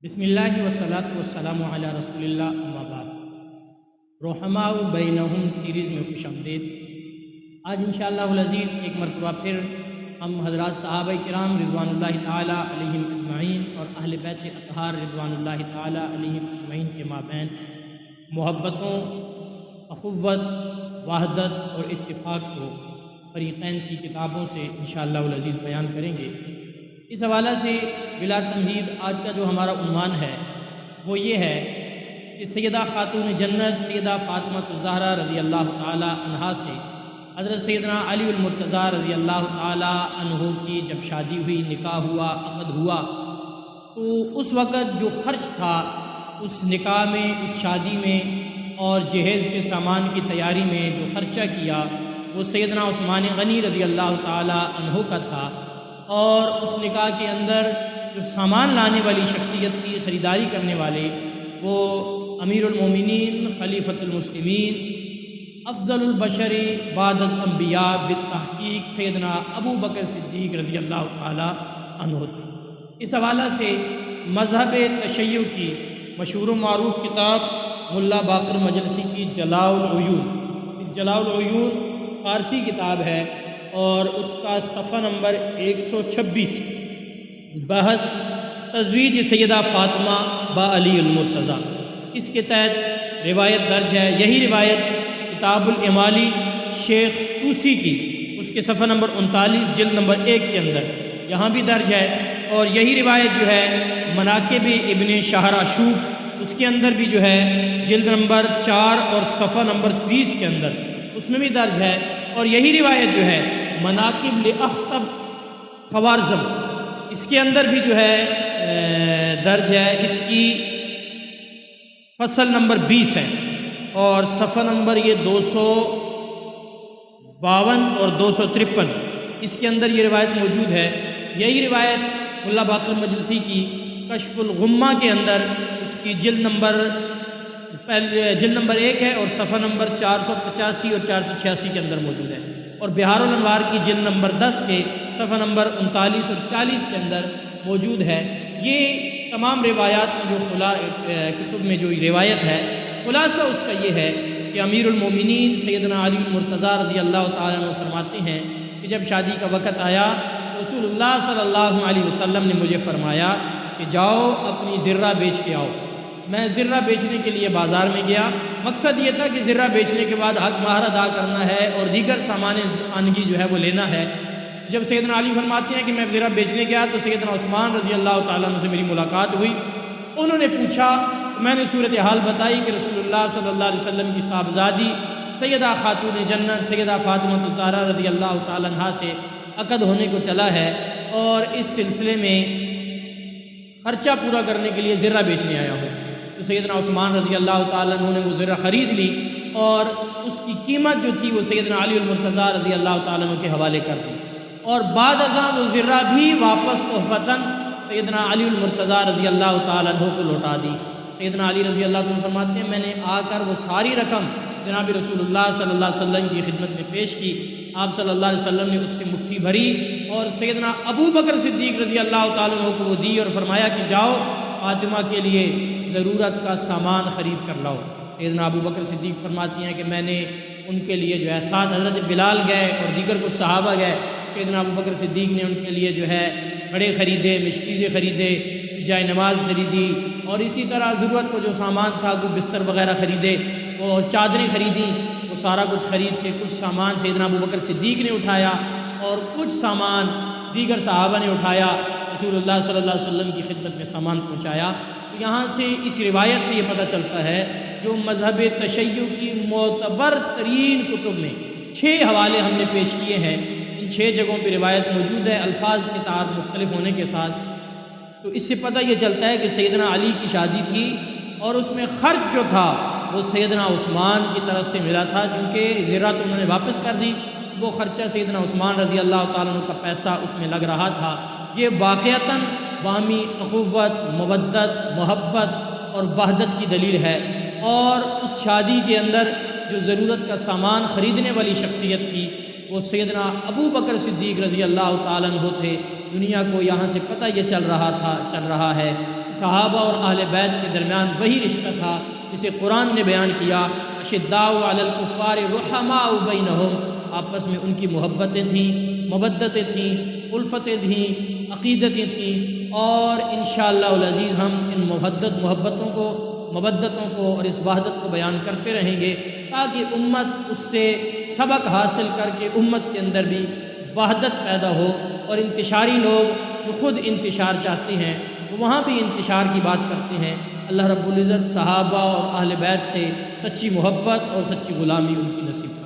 بسم اللہ والصلاۃ والسلام علی رسول اللہ اما بعد۔ رحماء بینہم سیریز میں خوش آمدید۔ آج انشاءاللہ العزیز ایک مرتبہ پھر ہم حضرات صحابہ کرام رضوان اللہ تعالیٰ علیہم اجمعین اور اہل بیت اطہار رضوان اللہ تعالیٰ علیہم اجمعین کے مابین محبتوں، اخوت، وحدت اور اتفاق کو فریقین کی کتابوں سے انشاءاللہ العزیز بیان کریں گے۔ اس حوالہ سے بلا تمہید آج کا جو ہمارا عنوان ہے وہ یہ ہے کہ سیدہ خاتون جنت سیدہ فاطمہ الزہرا رضی اللہ تعالی عنہا سے حضرت سیدنا علی المرتضیٰ رضی اللہ تعالی عنہ کی جب شادی ہوئی، نکاح ہوا، عقد ہوا، تو اس وقت جو خرچ تھا اس نکاح میں، اس شادی میں اور جہیز کے سامان کی تیاری میں جو خرچہ کیا وہ سیدنا عثمان غنی رضی اللہ تعالی عنہ کا تھا، اور اس نکاح کے اندر جو سامان لانے والی شخصیت کی خریداری کرنے والے وہ امیر المومنین خلیفۃ المسلمین افضل البشر بعد الانبیاء بالتحقیق سیدنا ابو بکر صدیق رضی اللہ تعالی عنہ تھے۔ اس حوالہ سے مذہب تشیع کی مشہور و معروف کتاب ملا باقر مجلسی کی جلاء العیون، اس جلاء العیون فارسی کتاب ہے اور اس کا صفحہ نمبر 126 بحث تزویج سیدہ فاطمہ با علی المرتضیٰ، اس کے تحت روایت درج ہے۔ یہی روایت کتاب الامالی شیخ توسی کی، اس کے صفحہ نمبر 39 جلد نمبر 1 کے اندر یہاں بھی درج ہے، اور یہی روایت جو ہے مناقب ابن شہراشوب اس کے اندر بھی جو ہے جلد نمبر 4 اور صفحہ نمبر 20 کے اندر اس میں بھی درج ہے، اور یہی روایت جو ہے مناقب لاخطب خوارزم اس کے اندر بھی جو ہے درج ہے، اس کی فصل نمبر 20 ہے اور صفحہ نمبر یہ 252 اور 253 اس کے اندر یہ روایت موجود ہے۔ یہی روایت ملا باقر مجلسی کی کشف الغمہ کے اندر اس کی جلد نمبر 1 ہے اور صفحہ نمبر 485 اور 486 کے اندر موجود ہے، اور بہار الانوار کی جلد نمبر 10 کے صفحہ نمبر 39 اور 40 کے اندر موجود ہے۔ یہ تمام روایات میں جو کتب میں جو روایت ہے خلاصہ اس کا یہ ہے کہ امیر المومنین سیدنا علی المرتضیٰ رضی اللہ تعالیٰ عنہ فرماتے ہیں کہ جب شادی کا وقت آیا رسول اللہ صلی اللہ علیہ وسلم نے مجھے فرمایا کہ جاؤ اپنی زرہ بیچ کے آؤ۔ میں زرہ بیچنے کے لیے بازار میں گیا، مقصد یہ تھا کہ زرہ بیچنے کے بعد حق مہر ادا کرنا ہے اور دیگر سامان خانگی جو ہے وہ لینا ہے۔ جب سیدنا علی فرماتے ہیں کہ میں زرہ بیچنے گیا تو سیدنا عثمان رضی اللہ تعالیٰ عنہ سے میری ملاقات ہوئی، انہوں نے پوچھا، میں نے صورتحال بتائی کہ رسول اللہ صلی اللہ علیہ وسلم کی صاحبزادی سیدہ خاتون جنت سیدہ فاطمہ الزہرا رضی اللہ تعالیٰ عنہ سے عقد ہونے کو چلا ہے، اور اس سلسلے میں خرچہ پورا کرنے کے لیے زرہ بیچنے آیا ہوں۔ تو سیدنا عثمان رضی اللہ تعالیٰ عنہ نے وہ زرہ خرید لی اور اس کی قیمت جو تھی وہ سیدنا علی المرتضیٰ رضی اللہ تعالیٰ عنہ کے حوالے کر دی، اور بعد ازاں وہ زرہ بھی واپس تحفتاً سیدنا علی المرتضیٰ رضی اللہ تعالیٰ عنہ کو لوٹا دی۔ سیدنا علی رضی اللہ عنہ فرماتے ہیں میں نے آ کر وہ ساری رقم جناب رسول اللہ صلی اللہ علیہ وسلم کی خدمت میں پیش کی، آپ صلی اللہ علیہ وسلم نے اس سے مٹھی بھری اور سیدنا ابو بکر صدیق رضی اللہ تعالیٰ عنہ کو وہ دی اور فرمایا کہ جاؤ فاطمہ کے لیے ضرورت کا سامان خرید کر لاؤ۔ سیدنا ابو بکر صدیق فرماتی ہیں کہ میں نے ان کے لیے جو ہے ساتھ حضرت بلال گئے اور دیگر کچھ صحابہ گئے، سیدنا ابو بکر صدیق نے ان کے لیے جو ہے کڑے خریدے، مشکیزیں خریدے، جائے نماز خریدی، اور اسی طرح ضرورت کو جو سامان تھا وہ بستر وغیرہ خریدے، وہ چادریں خریدیں، وہ سارا کچھ خرید کے کچھ سامان سیدنا ابو بکر صدیق نے اٹھایا اور کچھ سامان دیگر صحابہ نے اٹھایا، رسول اللہ صلی اللہ علیہ وسلم کی خدمت میں سامان پہنچایا۔ تو یہاں سے اس روایت سے یہ پتہ چلتا ہے جو مذہب تشیع کی معتبر ترین کتب میں 6 حوالے ہم نے پیش کیے ہیں، ان 6 جگہوں پہ روایت موجود ہے الفاظ کے تعداد مختلف ہونے کے ساتھ، تو اس سے پتہ یہ چلتا ہے کہ سیدنا علی کی شادی تھی اور اس میں خرچ جو تھا وہ سیدنا عثمان کی طرف سے ملا تھا، چونکہ زرہ تو انہوں نے واپس کر دی، وہ خرچہ سیدنا عثمان رضی اللہ تعالیٰ عنہ کا پیسہ اس میں لگ رہا تھا۔ یہ واقعتاً باہمی اخوت، مودت، محبت اور وحدت کی دلیل ہے، اور اس شادی کے اندر جو ضرورت کا سامان خریدنے والی شخصیت تھی وہ سیدنا ابو بکر صدیق رضی اللہ تعالیٰ عنہ تھے، دنیا کو یہاں سے پتہ یہ چل رہا ہے صحابہ اور اہل بیت کے درمیان وہی رشتہ تھا جسے قرآن نے بیان کیا، اشداء علی الکفار رحماء بینہم، آپس میں ان کی محبتیں تھیں، مودتیں تھیں، الفتیں تھیں، عقیدتیں تھیں، اور انشاءاللہ العزیز ہم ان محبتوں کو اور اس وحدت کو بیان کرتے رہیں گے تاکہ امت اس سے سبق حاصل کر کے امت کے اندر بھی وحدت پیدا ہو، اور انتشاری لوگ جو خود انتشار چاہتے ہیں وہ وہاں بھی انتشار کی بات کرتے ہیں۔ اللہ رب العزت صحابہ اور اہل بیت سے سچی محبت اور سچی غلامی ان کی نصیب کرے۔